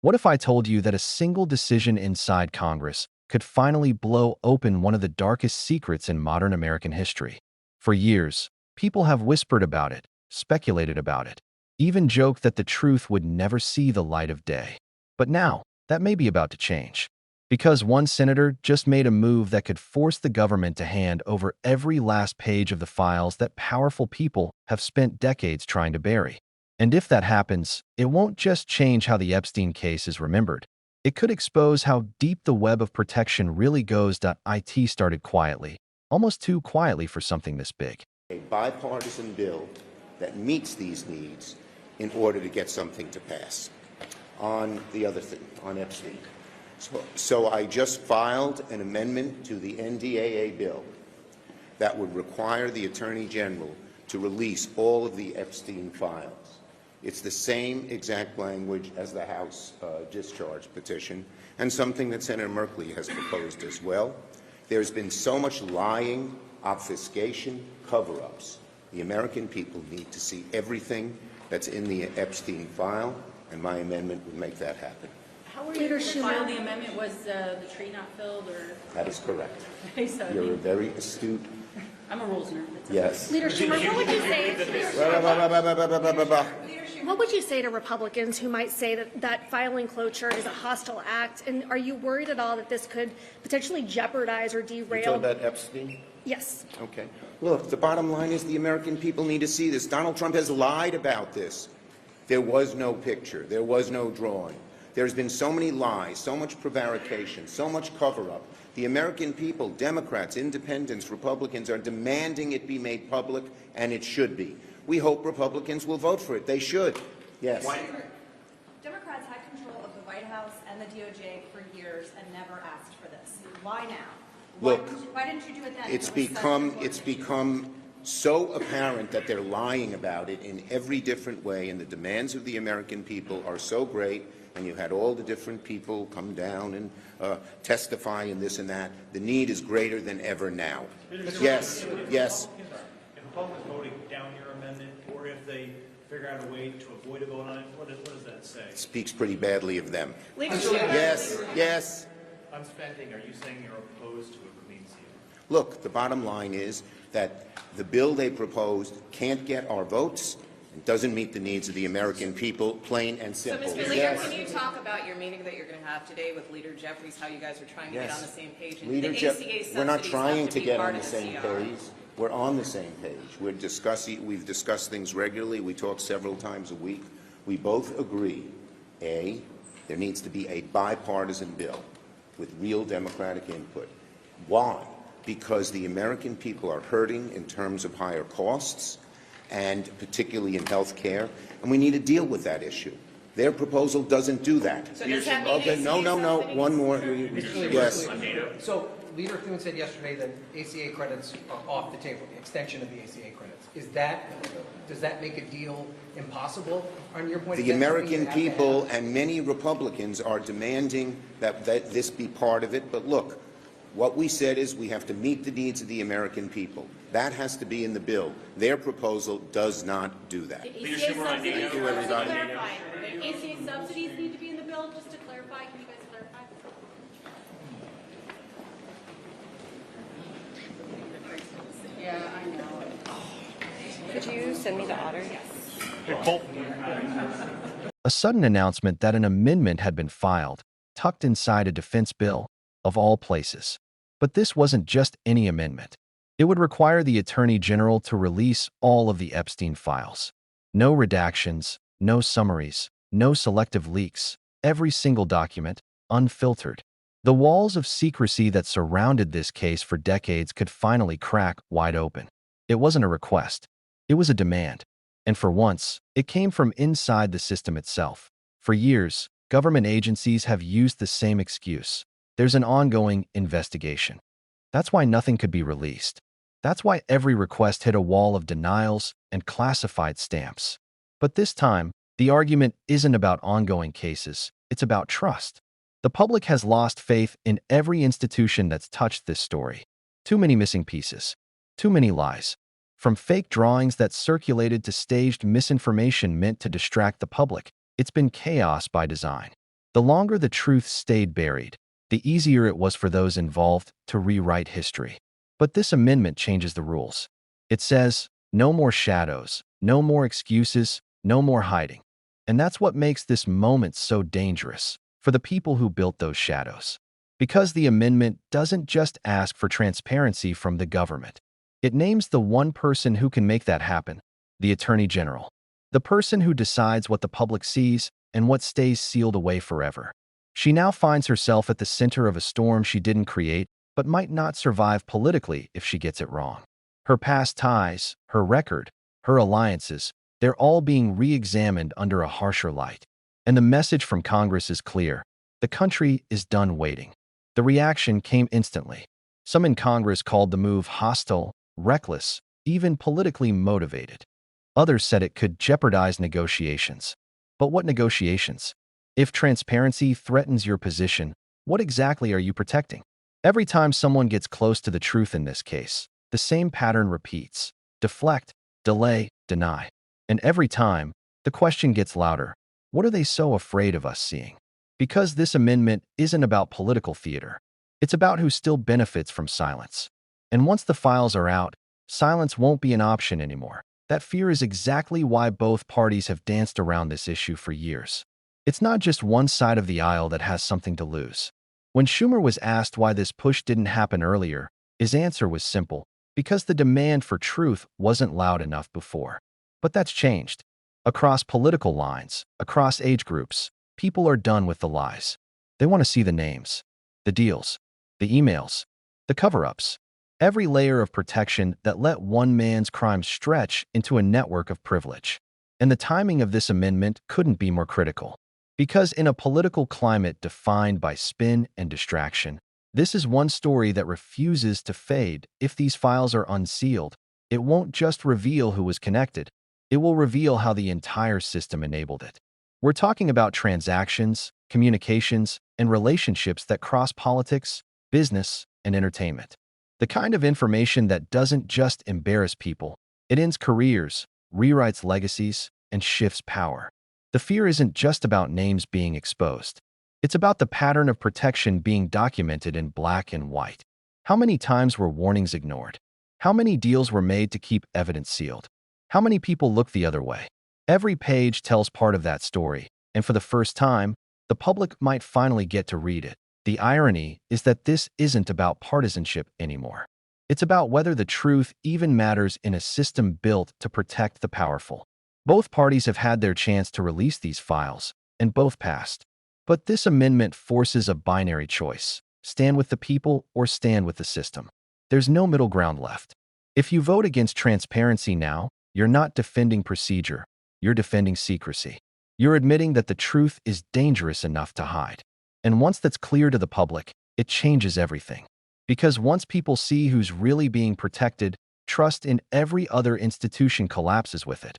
What if I told you that a single decision inside Congress could finally blow open one of the darkest secrets in modern American history? For years, people have whispered about it, speculated about it, even joked that the truth would never see the light of day. But now, that may be about to change. Because one senator just made a move that could force the government to hand over every last page of the files that powerful people have spent decades trying to bury. And if that happens, it won't just change how the Epstein case is remembered. It could expose how deep the web of protection really goes. It started quietly, almost too quietly for something this big. A bipartisan bill that meets these needs in order to get something to pass. On the other thing, on Epstein. So I just filed an amendment to the NDAA bill that would require the Attorney General to release all of the Epstein files. It's the same exact language as the House discharge petition, and something that Senator Merkley has proposed as well. There's been so much lying, obfuscation, cover-ups. The American people need to see everything that's in the Epstein file, and my amendment would make that happen. How were you able to file the amendment? Was the tree not filled, or? That is correct. Okay, so You're a very astute. I'm a rules nerd. Yes. Leader Schumer, what would you say to Republicans who might say that filing cloture is a hostile act? And are you worried at all that this could potentially jeopardize or You're derail? talking about Epstein? Yes. Okay. Look, the bottom line is the American people need to see this. Donald Trump has lied about this. There was no picture. There was no drawing. There's been so many lies, so much prevarication, so much cover-up. The American people, Democrats, Independents, Republicans, are demanding it be made public, and it should be. We hope Republicans will vote for it. They should. Yes. Democrats had control of the White House and the DOJ for years and never asked for this. Why now? Look, why didn't you do it then? it's become so apparent that they're lying about it in every different way, and the demands of the American people are so great, and you had all the different people come down and testify and this and that. The need is greater than ever now. Yes, yes. If Republicans voting down your amendment, or if they figure out a way to avoid a vote on it, what does that say? It speaks pretty badly of them. Leadership. Yes, yes. On spending, are you saying you're opposed to a Green Seal? Look, the bottom line is that the bill they proposed can't get our votes. It doesn't meet the needs of the American people, plain and simple. So, Mr. Leader, Yes. can you talk about your meeting that you're going to have today with Leader Jeffries, how you guys are trying to get on the same page? And Leader the Jeff, ACA we're not subsidies trying have to be get part on the of same CR. page. We're on the same page. We've discussed things regularly. We talk several times a week. We both agree, A, there needs to be a bipartisan bill with real Democratic input. Why? Because the American people are hurting in terms of higher costs, and particularly in health care, and we need to deal with that issue. Their proposal doesn't do that. So does that mean Okay, ACA no. subsidies? One more. Yes. So Leader Thune said yesterday that ACA credits are off the table, the extension of the ACA credits. Does that make a deal impossible on your point? The American people and many Republicans are demanding that this be part of it. But look, what we said is we have to meet the needs of the American people. That has to be in the bill. Their proposal does not do that. ACA subsidies, Thank you, everybody. ACA subsidies need to be in the bill, just to clarify. Can you guys clarify? Yeah, I know. Could you send me the otter? A sudden announcement that an amendment had been filed, tucked inside a defense bill, of all places. But this wasn't just any amendment. It would require the Attorney General to release all of the Epstein files. No redactions, no summaries, no selective leaks, every single document, unfiltered. The walls of secrecy that surrounded this case for decades could finally crack wide open. It wasn't a request. It was a demand. And for once, it came from inside the system itself. For years, government agencies have used the same excuse. There's an ongoing investigation. That's why nothing could be released. That's why every request hit a wall of denials and classified stamps. But this time, the argument isn't about ongoing cases. It's about trust. The public has lost faith in every institution that's touched this story. Too many missing pieces. Too many lies. From fake drawings that circulated to staged misinformation meant to distract the public, it's been chaos by design. The longer the truth stayed buried, the easier it was for those involved to rewrite history. But this amendment changes the rules. It says, no more shadows, no more excuses, no more hiding. And that's what makes this moment so dangerous for the people who built those shadows. Because the amendment doesn't just ask for transparency from the government. It names the one person who can make that happen, the Attorney General. The person who decides what the public sees and what stays sealed away forever. She now finds herself at the center of a storm she didn't create, but might not survive politically if she gets it wrong. Her past ties, her record, her alliances, they're all being re-examined under a harsher light. And the message from Congress is clear. The country is done waiting. The reaction came instantly. Some in Congress called the move hostile, reckless, even politically motivated. Others said it could jeopardize negotiations. But what negotiations? If transparency threatens your position, what exactly are you protecting? Every time someone gets close to the truth in this case, the same pattern repeats. Deflect, delay, deny. And every time, the question gets louder. What are they so afraid of us seeing? Because this amendment isn't about political theater. It's about who still benefits from silence. And once the files are out, silence won't be an option anymore. That fear is exactly why both parties have danced around this issue for years. It's not just one side of the aisle that has something to lose. When Schumer was asked why this push didn't happen earlier, his answer was simple: because the demand for truth wasn't loud enough before. But that's changed. Across political lines, across age groups, people are done with the lies. They want to see the names, the deals, the emails, the cover-ups. Every layer of protection that let one man's crimes stretch into a network of privilege. And the timing of this amendment couldn't be more critical. Because in a political climate defined by spin and distraction, this is one story that refuses to fade. If these files are unsealed, it won't just reveal who was connected. It will reveal how the entire system enabled it. We're talking about transactions, communications, and relationships that cross politics, business, and entertainment. The kind of information that doesn't just embarrass people, it ends careers, rewrites legacies, and shifts power. The fear isn't just about names being exposed. It's about the pattern of protection being documented in black and white. How many times were warnings ignored? How many deals were made to keep evidence sealed? How many people looked the other way? Every page tells part of that story, and for the first time, the public might finally get to read it. The irony is that this isn't about partisanship anymore. It's about whether the truth even matters in a system built to protect the powerful. Both parties have had their chance to release these files, and both passed. But this amendment forces a binary choice: stand with the people or stand with the system. There's no middle ground left. If you vote against transparency now, you're not defending procedure, you're defending secrecy. You're admitting that the truth is dangerous enough to hide. And once that's clear to the public, it changes everything. Because once people see who's really being protected, trust in every other institution collapses with it.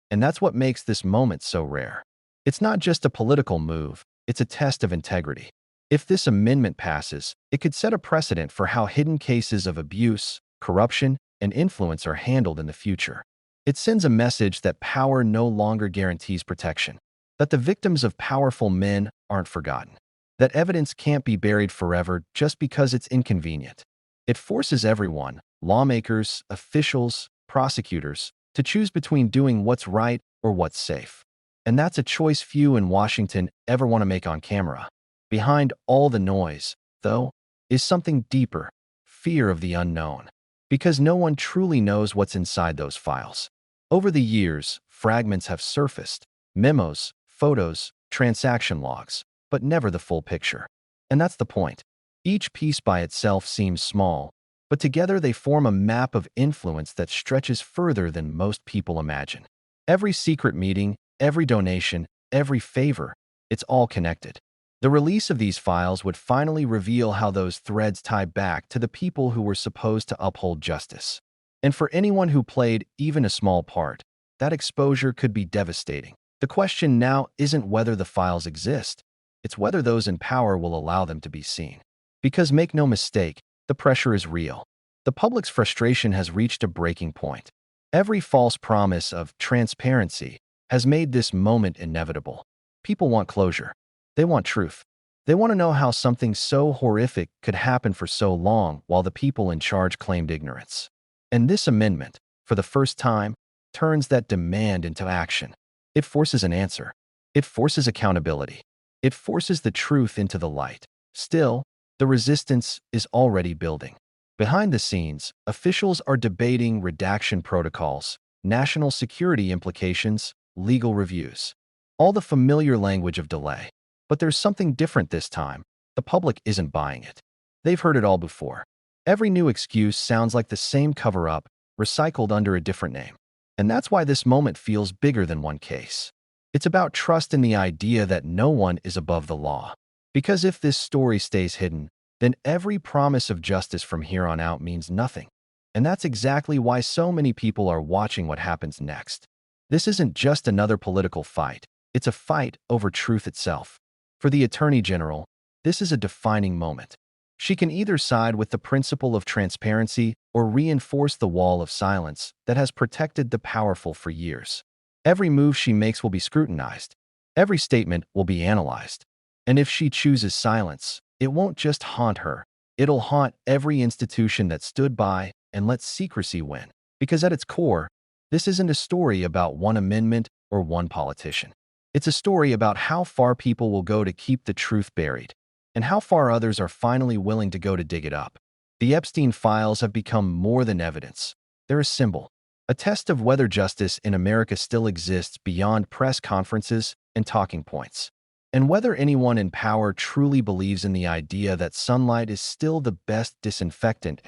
And that's what makes this moment so rare. It's not just a political move, it's a test of integrity. If this amendment passes, it could set a precedent for how hidden cases of abuse, corruption, and influence are handled in the future. It sends a message that power no longer guarantees protection, that the victims of powerful men aren't forgotten, that evidence can't be buried forever just because it's inconvenient. It forces everyone, lawmakers, officials, prosecutors, to choose between doing what's right or what's safe. And that's a choice few in Washington ever want to make on camera. Behind all the noise, though, is something deeper: fear of the unknown. Because no one truly knows what's inside those files. Over the years, fragments have surfaced: memos, photos, transaction logs, but never the full picture. And that's the point. Each piece by itself seems small, but together they form a map of influence that stretches further than most people imagine. Every secret meeting, every donation, every favor, it's all connected. The release of these files would finally reveal how those threads tie back to the people who were supposed to uphold justice. And for anyone who played even a small part, that exposure could be devastating. The question now isn't whether the files exist, it's whether those in power will allow them to be seen. Because make no mistake, the pressure is real. The public's frustration has reached a breaking point. Every false promise of transparency has made this moment inevitable. People want closure. They want truth. They want to know how something so horrific could happen for so long while the people in charge claimed ignorance. And this amendment, for the first time, turns that demand into action. It forces an answer. It forces accountability. It forces the truth into the light. Still, the resistance is already building. Behind the scenes, officials are debating redaction protocols, national security implications, legal reviews. All the familiar language of delay. But there's something different this time. The public isn't buying it. They've heard it all before. Every new excuse sounds like the same cover-up, recycled under a different name. And that's why this moment feels bigger than one case. It's about trust in the idea that no one is above the law. Because if this story stays hidden, then every promise of justice from here on out means nothing. And that's exactly why so many people are watching what happens next. This isn't just another political fight. It's a fight over truth itself. For the Attorney General, this is a defining moment. She can either side with the principle of transparency or reinforce the wall of silence that has protected the powerful for years. Every move she makes will be scrutinized. Every statement will be analyzed. And if she chooses silence, it won't just haunt her. It'll haunt every institution that stood by and let secrecy win. Because at its core, this isn't a story about one amendment or one politician. It's a story about how far people will go to keep the truth buried, and how far others are finally willing to go to dig it up. The Epstein files have become more than evidence. They're a symbol, a test of whether justice in America still exists beyond press conferences and talking points, and whether anyone in power truly believes in the idea that sunlight is still the best disinfectant.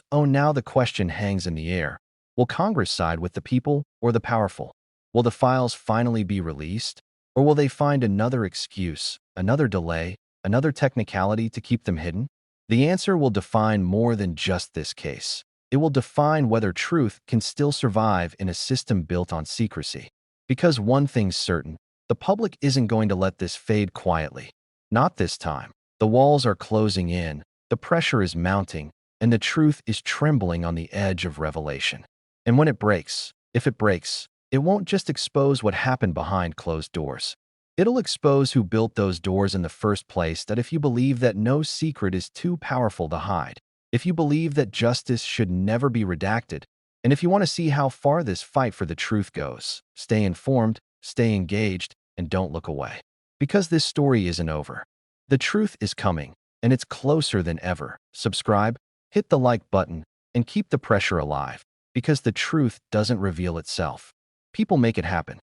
Now the question hangs in the air. Will Congress side with the people or the powerful? Will the files finally be released? Or will they find another excuse, another delay, another technicality to keep them hidden? The answer will define more than just this case. It will define whether truth can still survive in a system built on secrecy. Because one thing's certain, the public isn't going to let this fade quietly. Not this time. The walls are closing in, the pressure is mounting, and the truth is trembling on the edge of revelation. And when it breaks, if it breaks, it won't just expose what happened behind closed doors. It'll expose who built those doors in the first place. That if you believe that no secret is too powerful to hide, if you believe that justice should never be redacted, and if you want to see how far this fight for the truth goes, stay informed, stay engaged, and don't look away. Because this story isn't over. The truth is coming, and it's closer than ever. Subscribe, hit the like button, and keep the pressure alive, because the truth doesn't reveal itself. People make it happen.